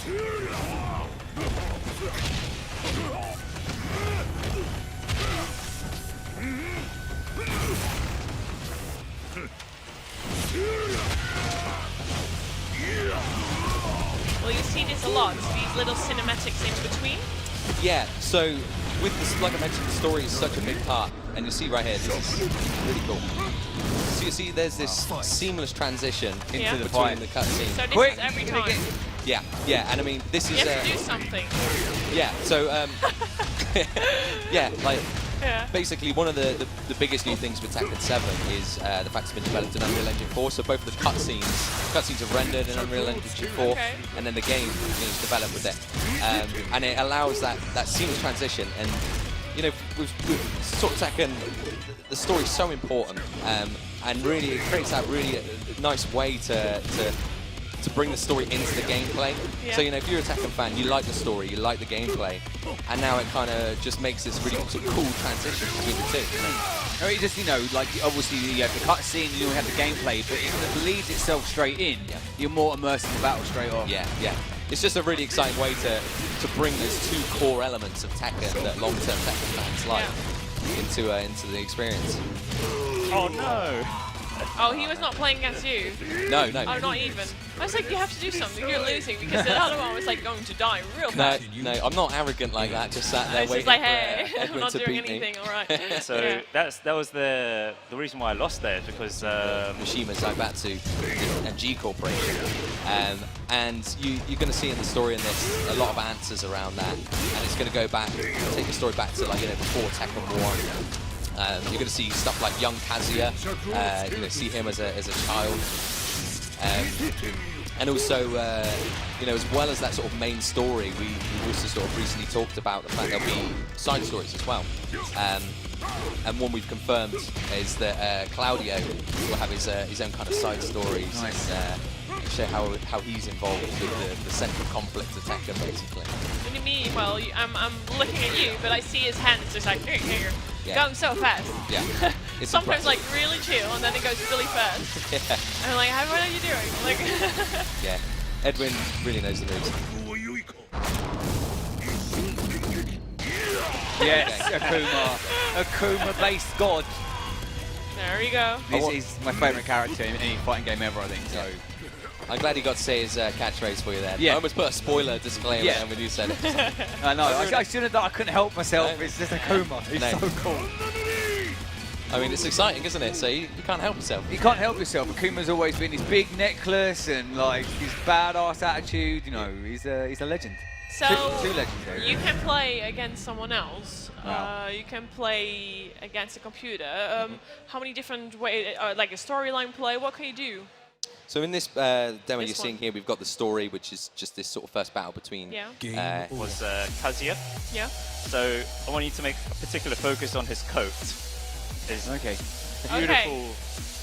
Well, you see this a lot, these little cinematics in between. Yeah, so with this, like I mentioned, the story is such a big part, and you see right here, this is really cool. So you see there's this seamless transition into the between the cutscene. So this is every time. Yeah, yeah, and I mean, this is... You have to do something. Yeah, so, yeah, like, basically one of the biggest new things with Tekken 7 is the fact it's been developed in Unreal Engine 4, so both of the cutscenes are rendered in Unreal Engine 4, and then the game is developed with it. And it allows that seamless transition, and, you know, with sort of Tekken, the story's so important, and really it creates that really nice way to bring the story into the gameplay. So, you know, if you're a Tekken fan, you like the story, you like the gameplay, and now it kind of just makes this really sort of cool transition between the two. You know? I mean, just, you know, like, obviously you have the cutscene, you have the gameplay, but if it leads itself straight in, you're more immersed in the battle straight off. Yeah, yeah. It's just a really exciting way to bring those two core elements of Tekken that long-term Tekken fans like into the experience. Oh no! Oh, he was not playing against you? No, no. Oh, not even. I was like, you have to do something, you're losing, because the other one was like going to die real fast. No, I'm not arrogant like that, just sat there it's waiting just like, hey, for I'm not to doing beat anything, me. alright. So that was the reason why I lost there, because Mishima, Zaibatsu, and G Corporation. And you're going to see in the story in this a lot of answers around that, and it's going to go back, take the story back to, like, you know, before Tekken 1. You're going to see stuff like young Kazuya, you know, see him as a child, and also, you know, as well as that sort of main story, we also sort of recently talked about the fact there'll be side stories as well. And one we've confirmed is that Claudio will have his own kind of side stories. Nice. And show how he's involved with the central conflict of Tekken, basically. What do you mean? Well, I'm looking at you, but I see his hands just like, here. Going so fast. Yeah. It's sometimes like really chill, and then it goes really fast. Yeah. And I'm like, what are you doing? Like. Yeah. Edwin really knows the moves. Yes, Akuma. Akuma-based god. There you go. This is my favourite character in any fighting game ever, I think. So. I'm glad he got to say his catchphrase for you there. Yeah. I almost put a spoiler disclaimer in when you said it. I know. I should have done. I couldn't help myself. No. It's just Akuma. He's so cool. I mean, it's exciting, isn't it? So you can't help yourself. You can't help yourself. Akuma's always been his big necklace and like his badass attitude. You know, he's a legend. So two legends, you can play against someone else. Wow. You can play against a computer. How many different ways, like a storyline play? What can you do? So in this demo you're seeing here, we've got the story, which is just this sort of first battle between was Kazuya. Yeah. So I want you to make a particular focus on his coat. His beautiful. Okay.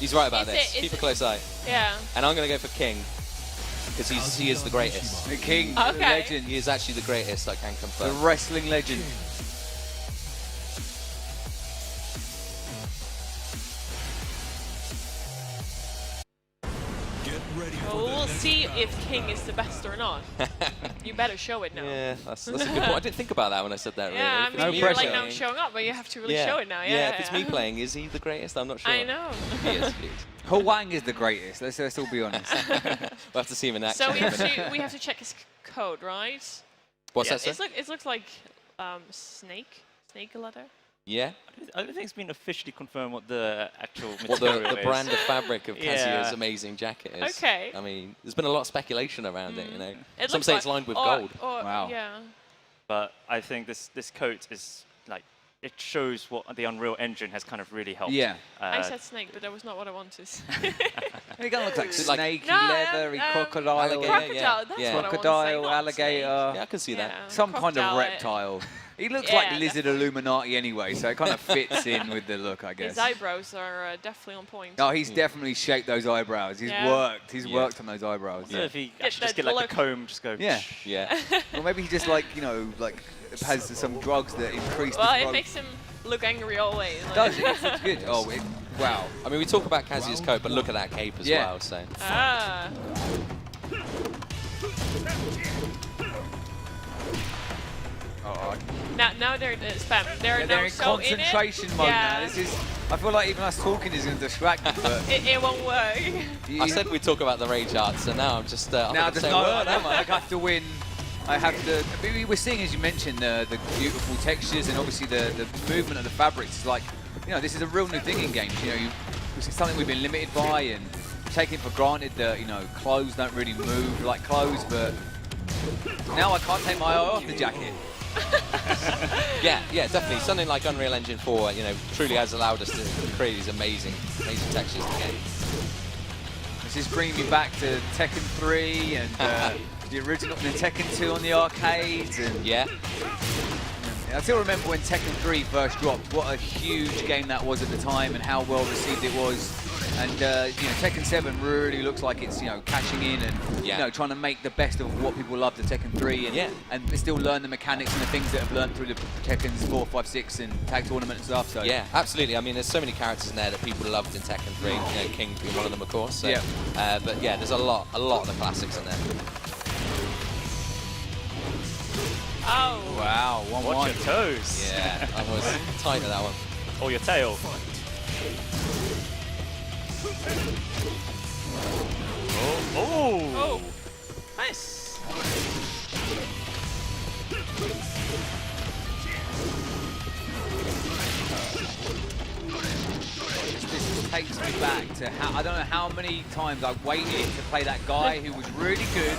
He's right about this. Keep a close eye. Yeah. And I'm going to go for King, because he is the greatest. The King, the legend. He is actually the greatest, I can confirm. The wrestling legend. Well, we'll see if King is the best or not. You better show it now. Yeah, that's a good point. I didn't think about that when I said that. Yeah, really. I mean, you're like now showing up, but you have to really show it now. Yeah, if it's me playing, is he the greatest? I'm not sure. I know. He is. Hwang is the greatest. Let's all be honest. We'll have to see him in action. So we have to check his code, right? What's that, sir? It looks like snake leather. Yeah. I don't think it's been officially confirmed what the actual what material the brand of fabric of Kazuya's amazing jacket is. Okay. I mean, there's been a lot of speculation around it, you know. Some say it's lined with gold. Wow. Yeah. But I think this coat is like, it shows what the Unreal Engine has kind of really helped. Yeah. I said snake, but that was not what I wanted. It kind of looks like snaky, no, leathery, crocodile. Crocodile, that's what I want to say, Crocodile, not alligator. Yeah, I can see that. Some kind of reptile. He looks like Lizard Illuminati anyway, so it kind of fits in with the look, I guess. His eyebrows are definitely on point. Oh, he's definitely shaped those eyebrows. He's worked. He's worked on those eyebrows. Yeah, if he actually just get like the comb, just go. Yeah. Yeah. Or maybe he just like, you know, like has some drugs that increase the Well, it makes him look angry always. Like. Does it? It's good. Oh, wow. I mean, we talk about Kazuya's coat, but look at that cape as well. So. Ah. Now they're spam. They're They're now in so concentration mode now. This is. I feel like even us talking is going to distract me, but it won't work. I said we'd talk about the rage arts, so now I'm just. Now there's no word, am I? I have to win. I have to. We're seeing, as you mentioned, the beautiful textures and obviously the movement of the fabrics. Is like, you know, this is a real new thing in games. You know, this is something we've been limited by and taking for granted that, you know, clothes don't really move like clothes, but now I can't take my eye off the jacket. yeah, definitely. Something like Unreal Engine 4, you know, truly has allowed us to create these amazing textures in the game. This is bringing me back to Tekken 3 and the original Tekken 2 on the arcades. And yeah. I still remember when Tekken 3 first dropped, what a huge game that was at the time and how well received it was. And you know, Tekken 7 really looks like it's, you know, cashing in and you know, trying to make the best of what people loved at Tekken 3 and still learn the mechanics and the things that have learned through the Tekkens 4, 5, 6 and tag tournament and stuff. So yeah, absolutely. I mean, there's so many characters in there that people loved in Tekken 3. You know, King being one of them, of course. So, but yeah, there's a lot of the classics in there. Oh. Wow, Watch your toes. Yeah, I was tight at that one. Or your tail. Oh. Nice. This takes me back to how, I don't know how many times I waited to play that guy who was really good,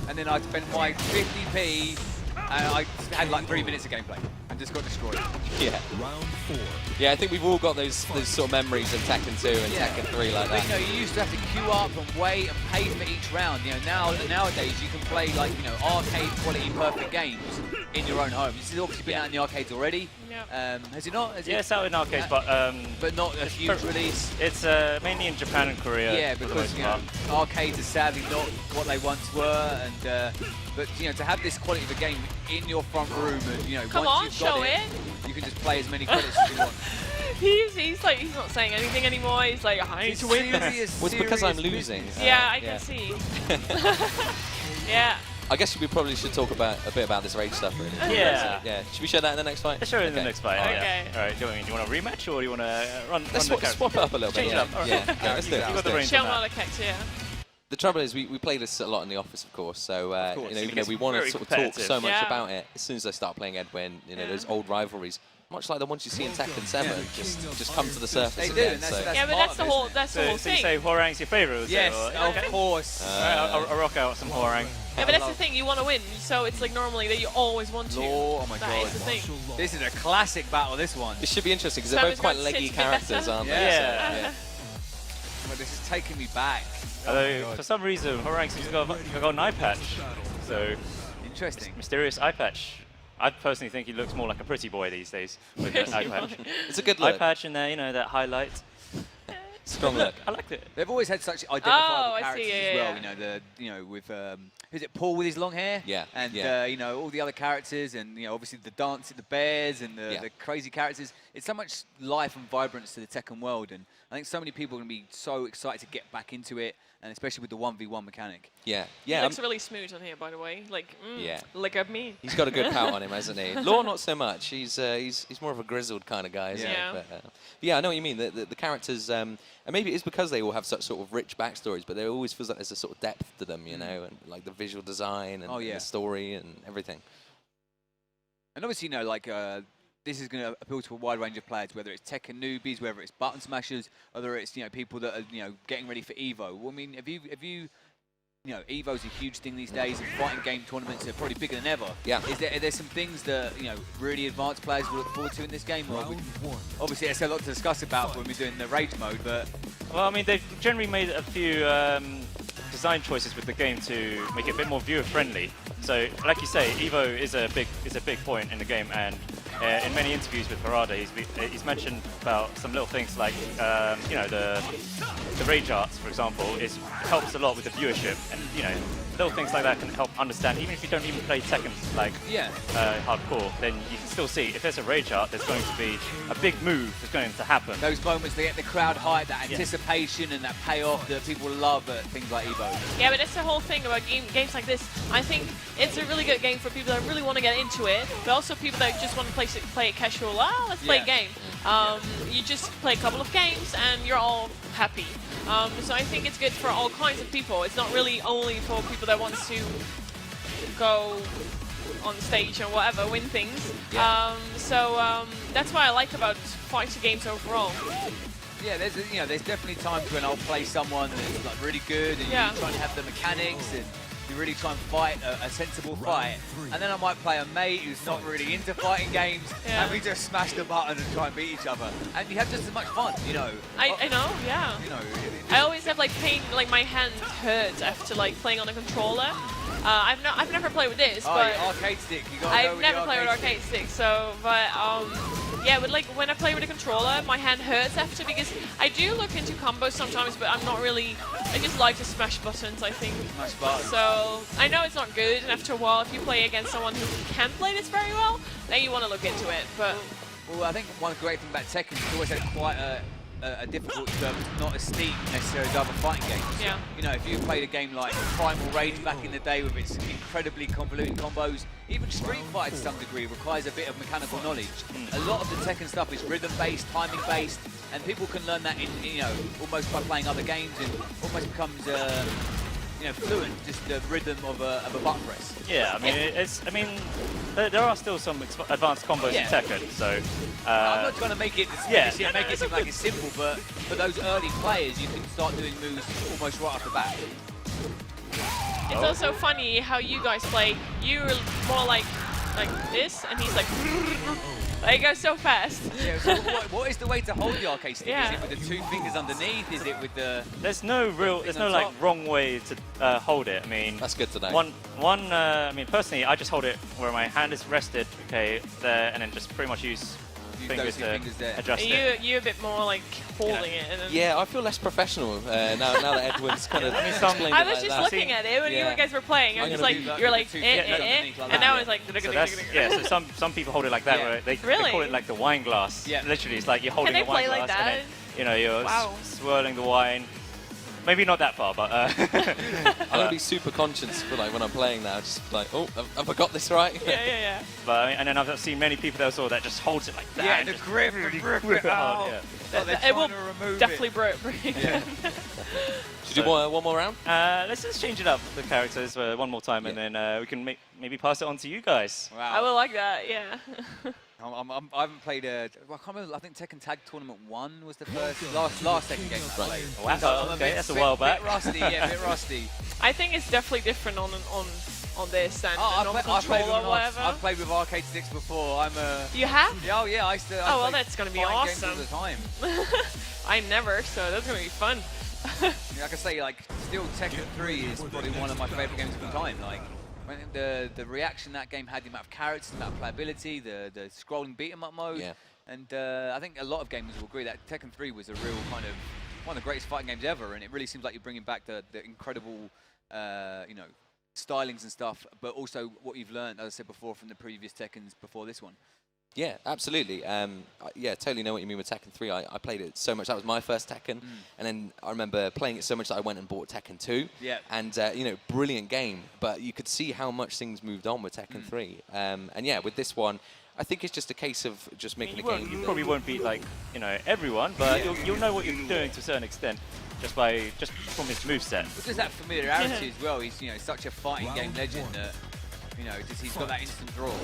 and then I'd spend my 50p and I had like 3 minutes of gameplay and just got destroyed. Yeah. Round 4. Yeah, I think we've all got those sort of memories of Tekken 2 and Tekken 3 like that. But, you know, you used to have to queue up and wait and pay for each round. You know, nowadays you can play like, you know, arcade quality perfect games in your own home. This has obviously been out in the arcades already. Has it not? It's out in arcades, but not a huge release. It's mainly in Japan and Korea. Yeah, because you know, arcades are sadly not what they once were, and but you know, to have this quality of a game in your front room, and you know, once you've got it, you can just play as many credits as you want. He's like, he's not saying anything anymore. He's like, I need to win. Well, it's because I'm losing. Yeah, I can see. Yeah. I guess we probably should talk a bit about this rage stuff, really. Yeah. Yeah. Should we show that in the next fight? Let's show it in the next fight. Okay. All right. Do you want a rematch or do you want to run? Let's swap it up a little bit. Change it up. Yeah. Let's do it. You got the reins Show on that. Malekith, yeah. The trouble is, we play this a lot in the office, of course. So you know, even though we want to sort of talk so much about it, as soon as I start playing Edwin, you know, those old rivalries, much like the ones you see in Tekken 7, just come to the surface. They again. do. So. Yeah, but that's the whole So thing. you say Hwoarang's your favourite? Yes, of course. I'll rock out some Hwoarang. Yeah, but that's the thing. You want to win, so it's like normally that you always want to. Oh my That god. is the thing. This is a classic battle. This one. This should be interesting because they're So both it's quite got leggy Sitch a bit better? characters, aren't they? Yeah. So, But this is taking me back. Although for some reason Hwoarang's got an eye patch, so Interesting. mysterious eye patch. I personally think he looks more like a pretty boy these days with that eye patch. It's a good Eye look. patch in there, you know, that highlight. Strong look. I liked it. They've always had such identifiable I characters see, as well. yeah. You know, with is it Paul with his long hair? Yeah, And yeah. you know, all the other characters, and you know, obviously the the bears, and the crazy characters. It's so much life and vibrance to the Tekken world, and I think so many people are going to be so excited to get back into it, and especially with the 1v1 mechanic. Yeah. He Yeah. looks really smooth on here, by the way. Like, look at me. He's got a good pout on him, hasn't he? Law, not so much. He's more of a grizzled kind of guy, isn't Yeah. he? But, yeah, I know what you mean. The characters, and maybe it's because they all have such sort of rich backstories, but there always feels like there's a sort of depth to them, you know, and like the visual design and, and the story and everything. And obviously, you know, like this is going to appeal to a wide range of players, whether it's Tekken newbies, whether it's button smashers, whether it's, you know, people that are, you know, getting ready for Evo. Well, I mean, have you know, Evo's a huge thing these days, and fighting game tournaments are probably bigger than ever. Yeah. Are there some things that, you know, really advanced players will look forward to in this game? Or obviously, there's a lot to discuss about when we're doing the rage mode, but... Well, I mean, they've generally made a few design choices with the game to make it a bit more viewer-friendly. So, like you say, Evo is a big point in the game, and in many interviews with Harada, he's mentioned about some little things like, you know, the rage arts, for example, helps a lot with the viewership, and you know, little things like that can help understand. Even if you don't even play Tekken like hardcore, then you can still see if there's a rage art, there's going to be a big move that's going to happen. Those moments they get the crowd hype, that anticipation and that payoff that people love at things like Evo. Yeah, but that's the whole thing about games like this. I think it's a really good game for people that really want to get into it, but also people that just want to play it casual. Ah, let's play a game. You just play a couple of games and you're all happy. So I think it's good for all kinds of people. It's not really only for people that want to go on stage or whatever, win things. That's what I like about fighter games overall. Yeah, there's definitely times when I'll play someone that's like really good and you try and have the mechanics and you really try and fight a sensible fight. And then I might play a mate who's not really into fighting games and we just smash the button and try and beat each other. And you have just as much fun, you know. I know, yeah. You know, I always have like pain, like my hand hurts after like playing on a controller. I've never played with this, but arcade stick. You gotta I've never played with arcade stick. So, but yeah, but like when I play with a controller, my hand hurts after because I do look into combos sometimes, but I'm not really. I just like to smash buttons, I think. Smash buttons. So I know it's not good, and after a while, if you play against someone who can play this very well, then you want to look into it. But well, I think one great thing about Tekken is it's always had quite a difficult term, not as steep necessarily as other fighting games. Yeah. You know, if you played a game like Primal Rage back in the day with its incredibly convoluted combos, even Street Fighter to some degree requires a bit of mechanical knowledge. A lot of the Tekken stuff is rhythm-based, timing-based, and people can learn that in, you know, almost by playing other games and almost becomes you know, fluent, just the rhythm of a button press. Yeah, I mean, there are still some advanced combos in Tekken, so... I'm not trying to make it make it seem like it's simple, but for those early players, you can start doing moves almost right off the bat. It's also funny how you guys play. You're more like this, and he's like... They go so fast. Yeah, so what is the way to hold the arcade stick? Is it with the two fingers underneath? Is it with the... There's no like wrong way to hold it. I mean, that's good to know. I mean, personally, I just hold it where my hand is rested, okay, there, and then just pretty much use fingers to adjust it. You're a bit more like holding it. And yeah, I feel less professional now that Edwin's kind of explained I was just looking at it when you guys were playing. I was just like, you're like, and now it's like... So some people hold it like that, where they call it like the wine glass. Yeah. Literally, it's like you're holding a wine glass, like that? and then, you know, you're swirling the wine. Maybe not that far, but... I'm going to be super conscious for like when I'm playing now, just like, oh, have I got this right? Yeah. But, and then I've seen many people that just holds it like that. Yeah, the grip it out. It will definitely break. Should we do one more round? Let's just change it up, the characters, one more time, and then we can maybe pass it on to you guys. Wow. I would like that, yeah. I haven't played I can't remember, I think Tekken Tag Tournament 1 was the first, last Tekken game I played. Wow, so okay, that's a while back. Bit rusty, a bit rusty. I think it's definitely different on this than on controller or whatever. I've played with arcade sticks before. You have? Oh yeah, I used to. Oh well, that's gonna be awesome. Games all the time. I never, so that's gonna be fun. Like I say, like still Tekken 3 is probably one of my favourite games of all time. Like the reaction that game had, the amount of characters, the amount of playability, the scrolling beat 'em up mode, and I think a lot of gamers will agree that Tekken 3 was a real kind of one of the greatest fighting games ever, and it really seems like you're bringing back the incredible, you know, stylings and stuff, but also what you've learned, as I said before, from the previous Tekkens before this one. Yeah, absolutely. Yeah, totally know what you mean with Tekken 3. I played it so much. That was my first Tekken. And then I remember playing it so much that I went and bought Tekken 2. Yeah. And, you know, brilliant game. But you could see how much things moved on with Tekken 3. And yeah, with this one, I think it's just a case of just making a game. You probably won't beat, like, you know, everyone, but you'll know what you're doing to a certain extent. Just from his moveset. Because that familiarity as well. He's, you know, such a fighting game legend that, you know, he's got that instant draw.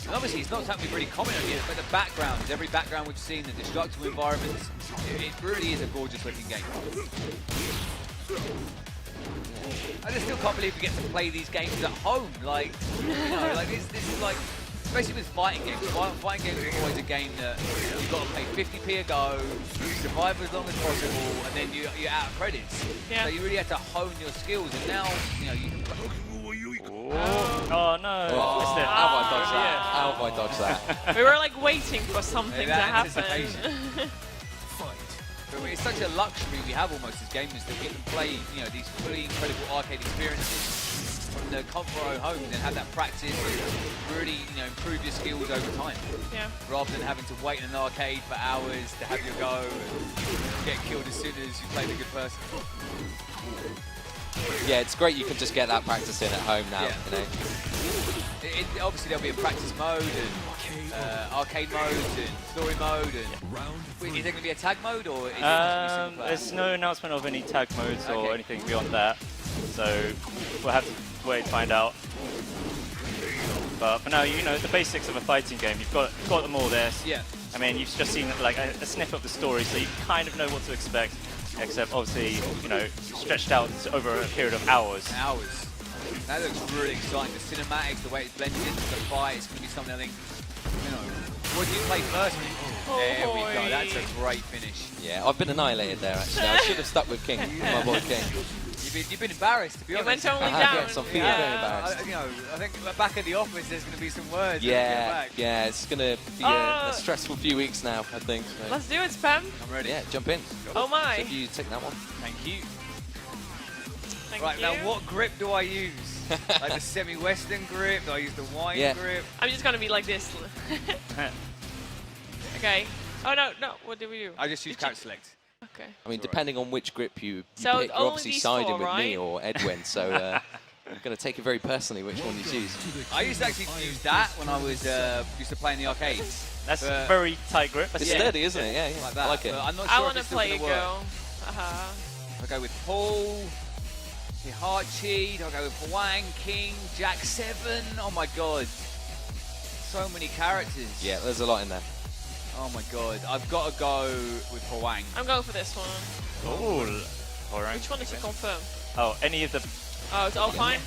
And obviously, it's not something really common on here, but the backgrounds, every background we've seen, the destructible environments, it really is a gorgeous looking game. I just still can't believe we get to play these games at home. Like, you know, like this is like, especially with fighting games. Fighting games are always a game that you've got to pay 50p a go, you survive as long as possible, and then you're out of credits. Yeah. So you really have to hone your skills, and now, you know, you can play. Oh no! Oh, how have I dodged that? How have I dodged that? We were like waiting for something to happen. But mean, it's such a luxury we have almost as gamers that we can play, you know, these fully incredible arcade experiences from the comfort of our own homes and have that practice and really, you know, improve your skills over time. Yeah. Rather than having to wait in an arcade for hours to have your go and get killed as soon as you play the good person. Yeah, it's great you can just get that practice in at home now, you know. Obviously there'll be a practice mode and arcade mode and story mode. And is there going to be a tag mode or is it just there's no announcement of any tag modes or anything beyond that, so we'll have to wait to find out. But for now, you know, the basics of a fighting game, you've got them all there. Yeah. I mean, you've just seen like a sniff of the story, so you kind of know what to expect. Except obviously, you know, stretched out over a period of hours. That looks really exciting. The cinematics, the way it's blended into the fight, it's going to be something I think, you know, what do you play first? There we go, that's a great finish. Yeah, I've been annihilated there actually. I should have stuck with King, my boy King. You've been embarrassed, to be honest. It went only down. Yes, I'm feeling very embarrassed. You know, I think back at the office there's going to be some words. Yeah, it's going to be a stressful few weeks now, I think. So. Let's do it, Spam. I'm ready. Yeah, jump in. Oh my. So if you take that one. Thank you. Thank you. Now what grip do I use? Like the semi-western grip? Do I use the wide grip? I'm just going to be like this. Okay. Oh, no. What did we do? I just use couch select. Okay. I mean, depending on which grip you pick, So you're obviously siding with me right? or Edwin, so I'm going to take it very personally which one you choose. I used to actually use that when I was used to play in the arcades. That's a very tight grip. It's sturdy, isn't it? Yeah, Like that. I like it. I'm not sure I if want to it's still play a gonna work. girl. I'll go with Paul, Hihachi, I'll go with Hwang, King, Jack 7. Oh my god. So many characters. Yeah, there's a lot in there. Oh my god. I've got to go with Hwang. I'm going for this one. Oh, all right. Which one is to confirm? Oh, any of the... Oh, it's all fine.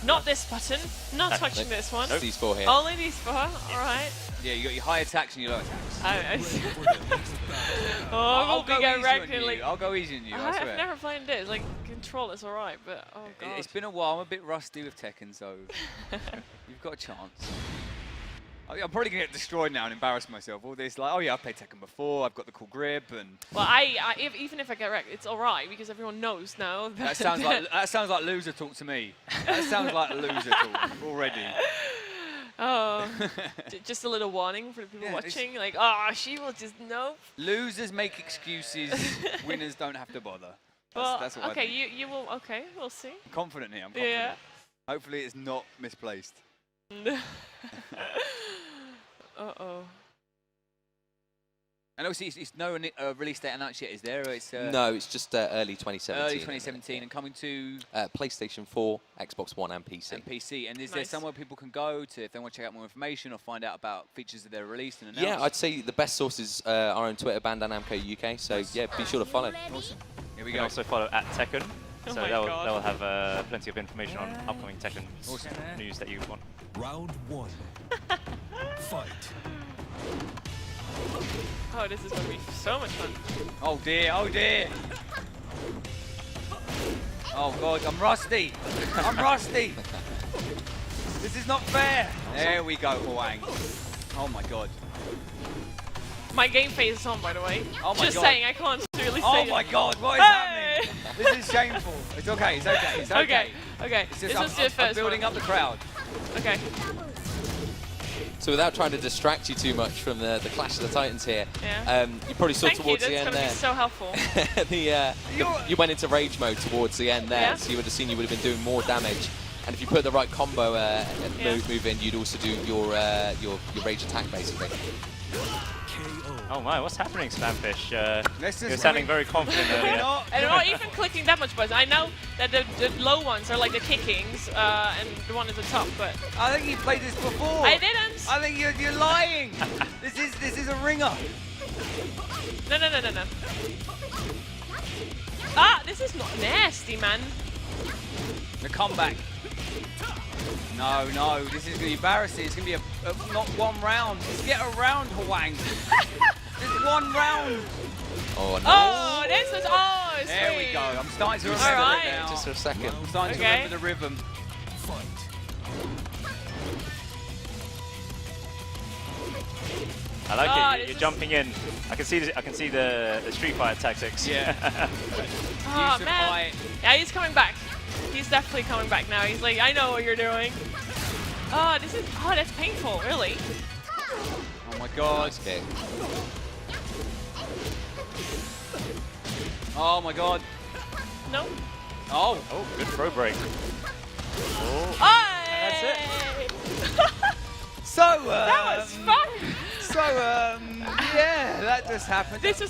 Not this button. Not touching this one. Nope. These four here. Only these four. All right. Yeah, you got your high attacks and your low attacks. I'll go get easy wrecked on in you. like. I'll go easy on you, I swear. I've never played this. Like control, it's all right, but oh god. It's been a while. I'm a bit rusty with Tekken, so you've got a chance. I'm probably gonna get destroyed now and embarrass myself. All this, like, oh yeah, I've played Tekken before. I've got the cool grip, and well, even if I get wrecked, it's all right because everyone knows now. that sounds like loser talk to me. That sounds like loser talk already. Oh, just a little warning for the people watching. Like, oh, she will just nope. Losers make excuses. Winners don't have to bother. That's what I okay, think. you will. Okay, we'll see. I'm confident here. I'm confident. Yeah. Hopefully, it's not misplaced. Uh-oh. And obviously, it's no release date announced yet, is there? It's, no, it's just early 2017. Early 2017 and coming to... PlayStation 4, Xbox One and PC. And is there somewhere people can go to if they want to check out more information or find out about features that they're released and announced? Yeah, I'd say the best source is our own Twitter, Bandai UK, so yeah, be sure to follow. Awesome. Here we You go. can also follow at Tekken. Oh So my they'll God. have plenty of information on upcoming Tekken news that you want. Round 1. Fight. Oh, this is going to be so much fun. Oh dear, oh dear. Oh god, I'm rusty. I'm rusty. This is not fair. There we go, Hwang. Oh my god. My game phase is on, by the way. Oh my Just God. saying, I can't really say Oh it. my god, what is happening? This is shameful. It's okay, it's okay, it's okay. Okay. It's This just, was the I'm first building one. up the crowd. Okay. So without trying to distract you too much from the Clash of the Titans here, Yeah. you probably saw Thank you, towards that's the going end to be there. so helpful. You went into rage mode towards the end there, Yeah. so you would have seen you would have been doing more damage. And if you put the right combo move in, you'd also do your rage attack basically. Oh my, what's happening, Spamfish? Let's You're just sounding very confident We're earlier. not. And I'm not even clicking that much buttons. I know that the low ones are like the kickings, and the one at the top, but I think you played this before. I didn't. I think you're lying. This is a ringer. No. Ah, this is not nasty, man. The comeback. No, this is going to be embarrassing. It's going to be a not one round. Just get around, Hwang. Just one round. Oh no! Oh, this was sweet. There we go. I'm starting to remember Alright. it now. Just for a second. I'm starting to remember the rhythm. Fight. I like Oh, it. You're jumping in. I can see the Street Fighter tactics. Yeah. Oh, Use man. fight. Yeah, he's coming back. He's definitely coming back now. He's like, I know what you're doing. Oh, that's painful, really. Oh my god. Nice kick. Oh my god. No. Oh. Oh, good throw break. Oh. That's it. So, That was fun. So, yeah, that just happened. This was